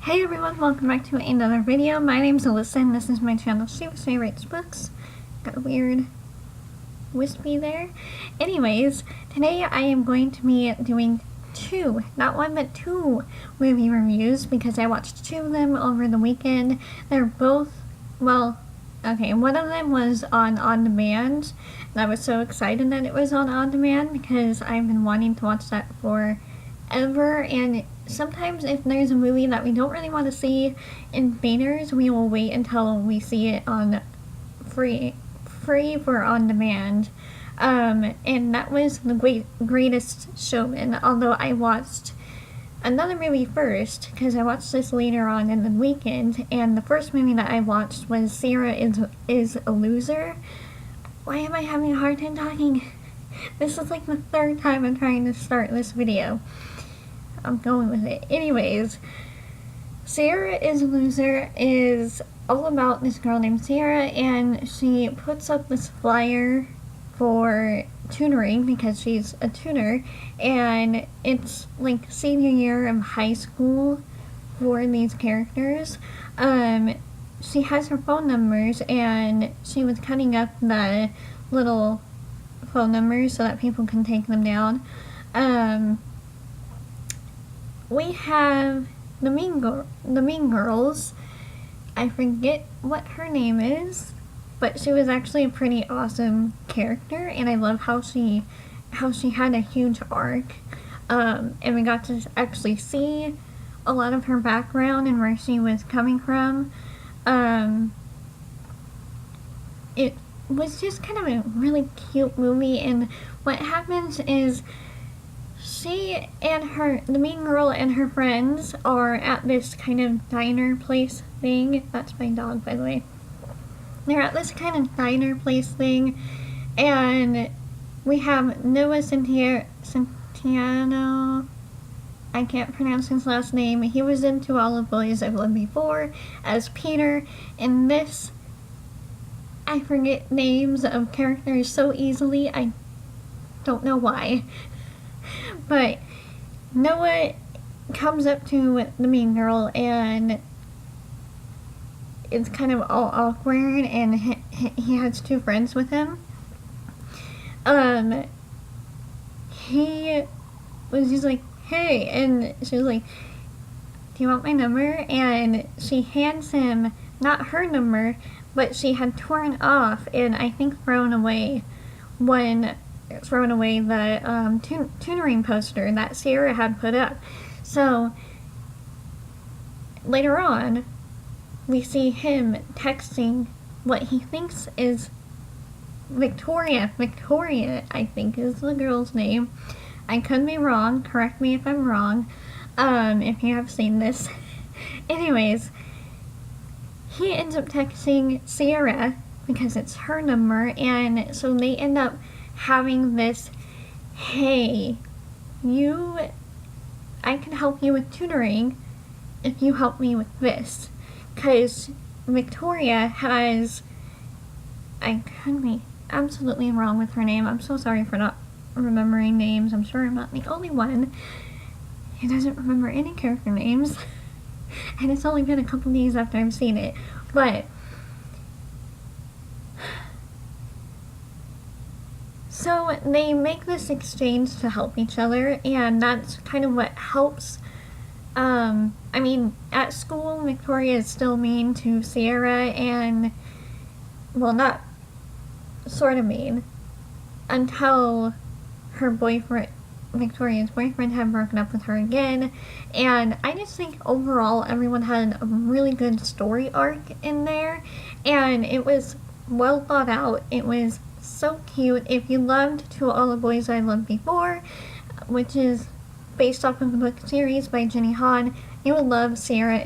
Hey everyone, welcome back to another video. My name's Alyssa and this is my channel, Siera Rates Books. Got a weird wispy there. Anyways, today I am going to be doing two, not one but two movie reviews because I watched two of them over the weekend. They're both, well, okay, one of them was on demand and I was so excited that it was on demand because I've been wanting to watch that for ever, and sometimes if there's a movie that we don't really want to see in theaters, we will wait until we see it on free for on demand. And that was the Greatest Showman, although I watched another movie first because I watched this later on in the weekend, and the first movie that I watched was Siera is a Loser. Why am I having a hard time talking? This is like the third time I'm trying to start this video. I'm going with it. Anyways, Siera is a Loser is all about this girl named Siera, and she puts up this flyer for tutoring because she's a tutor, and it's like senior year of high school for these characters. She has her phone numbers, and she was cutting up the little phone numbers so that people can take them down. We have the mean girls. I forget what her name is, but she was actually a pretty awesome character, and I love how she had a huge arc. And we got to actually see a lot of her background and where she was coming from. It was just kind of a really cute movie, and what happens is she and the mean girl and her friends are at this kind of diner place thing. That's my dog, by the way. They're at this kind of diner place thing, and we have Noah Centineo. I can't pronounce his last name. He was in To All the Boys I've Loved Before as Peter. In this, I forget names of characters so easily. I don't know why. But Noah comes up to the mean girl, and it's kind of all awkward, and he has two friends with him. He was just like, hey, and she was like, do you want my number? And she hands him not her number, but she had torn off and I think thrown away the tutoring poster that Siera had put up. So later on, we see him texting what he thinks is Victoria. Victoria, I think, is the girl's name. I could be wrong. Correct me if I'm wrong, if you have seen this. Anyways, he ends up texting Siera because it's her number, and so they end up having this, hey, I can help you with tutoring if you help me with this. Because Victoria has, I could be absolutely wrong with her name. I'm so sorry for not remembering names. I'm sure I'm not the only one who doesn't remember any character names. And it's only been a couple days after I've seen it. But so they make this exchange to help each other, and that's kind of what helps. I mean, at school, Victoria is still mean to Siera, and, well, not sort of mean, until her boyfriend, Victoria's boyfriend, had broken up with her again. And I just think overall everyone had a really good story arc in there, and it was well thought out. It was so cute. If you loved To All the Boys I Loved Before, which is based off of the book series by Jenny Han, you will love Siera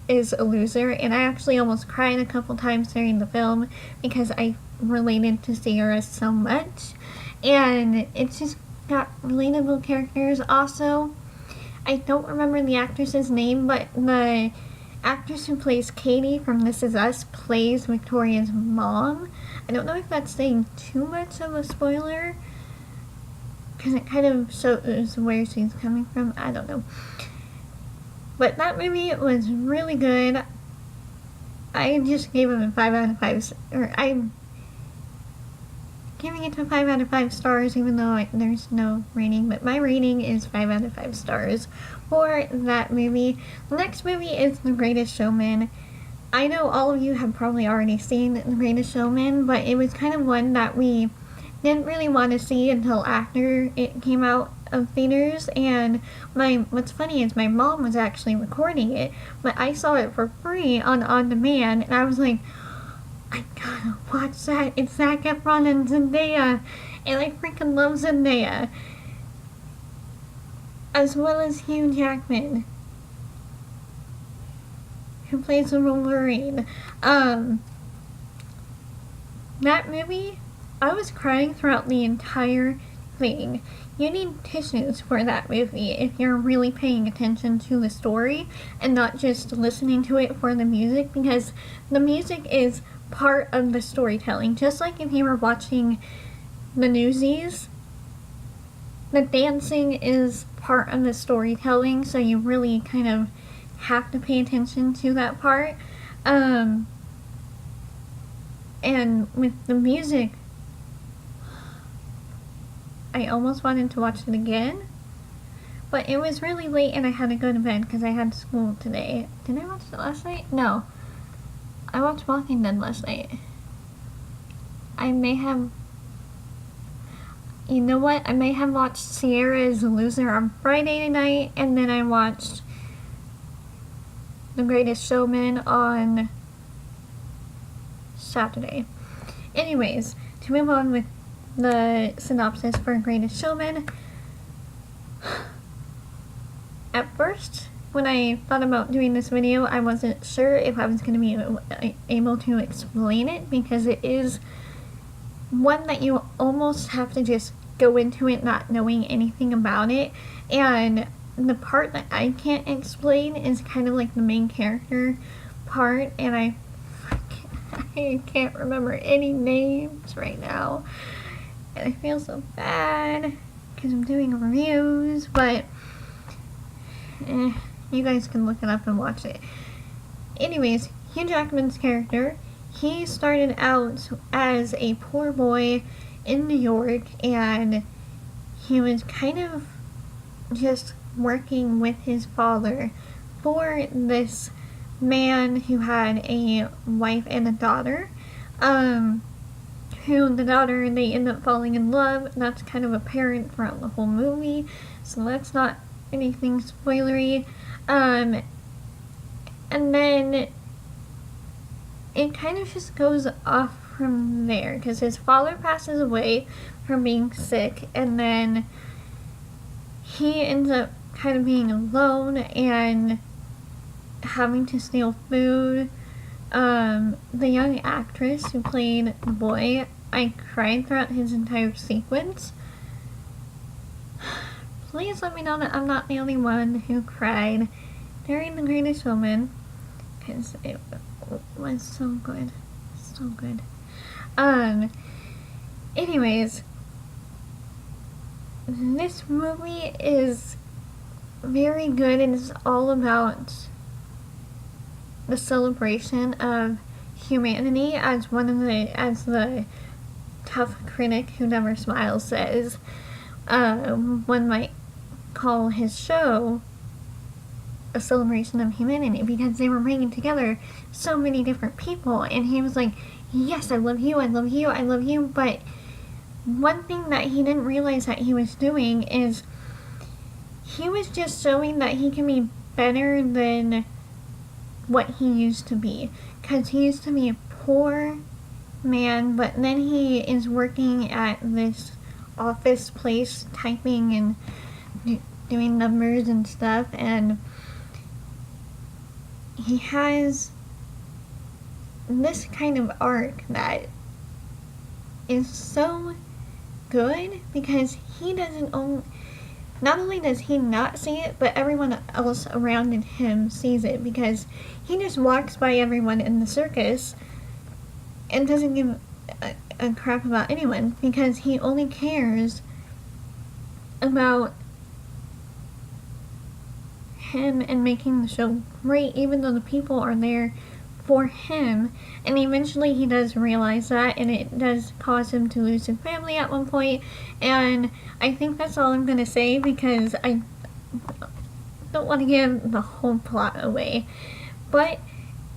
is a Loser. And I actually almost cried a couple times during the film because I related to Siera so much, and it's just got relatable characters. Also, I don't remember the actress's name, but the actress who plays Katie from This Is Us plays Victoria's mom. I don't know if that's saying too much of a spoiler, because it kind of shows where she's coming from. I don't know. But that movie was really good. I just gave it a 5 out of 5, or I'm giving it a 5 out of 5 stars, even though there's no rating, but my rating is 5 out of 5 stars for that movie. The next movie is The Greatest Showman. I know all of you have probably already seen The Greatest Showman, but it was kind of one that we didn't really want to see until after it came out of theaters. And what's funny is my mom was actually recording it, but I saw it for free on demand, and I was like, I gotta watch that. It's Zac Efron and Zendaya, and I freaking love Zendaya, as well as Hugh Jackman, who plays the Wolverine. That movie, I was crying throughout the entire thing. You need tissues for that movie if you're really paying attention to the story and not just listening to it for the music, because the music is part of the storytelling. Just like if you were watching the Newsies, the dancing is part of the storytelling, so you really kind of have to pay attention to that part. And with the music, I almost wanted to watch it again, but it was really late and I had to go to bed because I had school today. Did I watch it last night? No. I watched Walking Dead last night. I may have... You know what? I may have watched Siera is a Loser on Friday night, and then I watched The Greatest Showman on Saturday. Anyways, to move on with the synopsis for Greatest Showman. At first, when I thought about doing this video, I wasn't sure if I was going to be able to explain it, because it is one that you almost have to just go into it not knowing anything about it, and the part that I can't explain is kind of like the main character part, and I can't remember any names right now, and I feel so bad because I'm doing reviews, but you guys can look it up and watch it. Anyways, Hugh Jackman's character, he started out as a poor boy in New York, and he was kind of just working with his father for this man who had a wife and a daughter, who the daughter, they end up falling in love. That's kind of apparent throughout the whole movie, so that's not anything spoilery. And then it kind of just goes off from there, because his father passes away from being sick, and then he ends up kind of being alone and having to steal food. The young actress who played the boy, I cried throughout his entire sequence. Please let me know that I'm not the only one who cried during The Greatest Showman, because it was so good. So good. Anyways, this movie is very good, and it's all about the celebration of humanity, as the tough critic who never smiles says. One might call his show a celebration of humanity, because they were bringing together so many different people, and he was like, yes, I love you, I love you, I love you, but one thing that he didn't realize that he was doing is he was just showing that he can be better than what he used to be, because he used to be a poor man, but then he is working at this office place typing and doing numbers and stuff, and he has this kind of arc that is so good, because he doesn't own, not only does he not see it, but everyone else around him sees it, because he just walks by everyone in the circus and doesn't give a crap about anyone, because he only cares about him and making the show great, even though the people are there for him. And eventually he does realize that, and it does cause him to lose his family at one point. And I think that's all I'm gonna say, because I don't want to give the whole plot away. But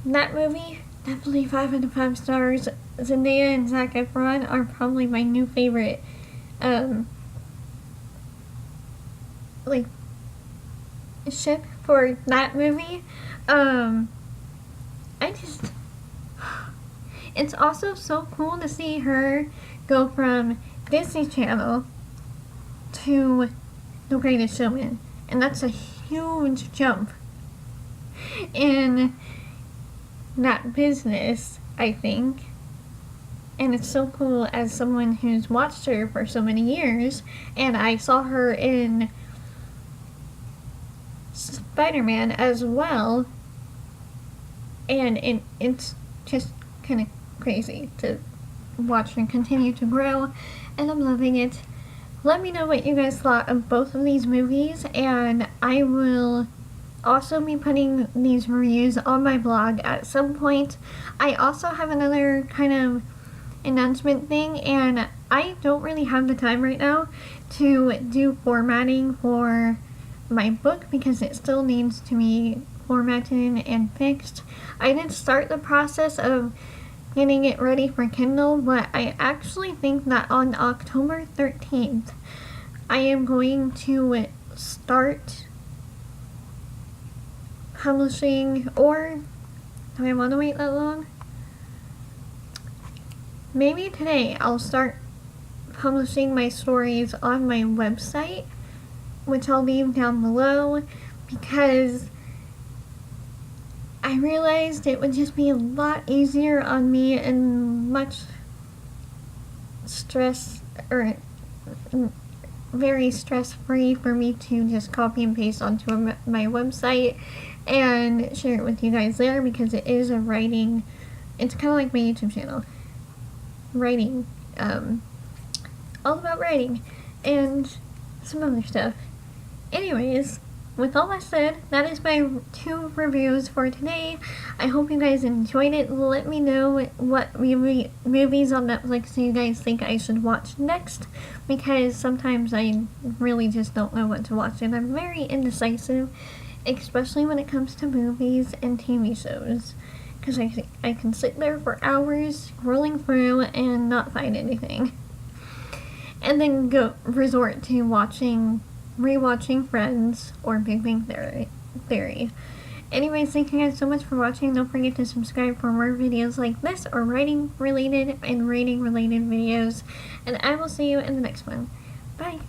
that movie, definitely 5 out of 5 stars. Zendaya and Zac Efron are probably my new favorite like ship for that movie. It's also so cool to see her go from Disney Channel to The Greatest Showman, and that's a huge jump in that business, I think. And it's so cool as someone who's watched her for so many years, and I saw her in Spider-Man as well, and it's just kind of crazy to watch her continue to grow, and I'm loving it. Let me know what you guys thought of both of these movies, and I will also be putting these reviews on my blog at some point. I also have another kind of announcement thing, and I don't really have the time right now to do formatting for my book because it still needs to be formatted and fixed. I did start the process of getting it ready for Kindle, but I actually think that on October 13th I am going to start publishing, or do I want to wait that long? Maybe today I'll start publishing my stories on my website, which I'll leave down below, because I realized it would just be a lot easier on me and much very stress-free for me to just copy and paste onto my website and share it with you guys there, because it is a writing, it's kind of like my YouTube channel. Writing, all about writing and some other stuff. Anyways, with all that said, that is my 2 reviews for today. I hope you guys enjoyed it. Let me know what movies on Netflix you guys think I should watch next, because sometimes I really just don't know what to watch, and I'm very indecisive, especially when it comes to movies and TV shows, because I can sit there for hours scrolling through and not find anything, and then resort to rewatching Friends or Big Bang Theory. Anyways, thank you guys so much for watching. Don't forget to subscribe for more videos like this, or writing related and rating related videos, and I will see you in the next one. Bye!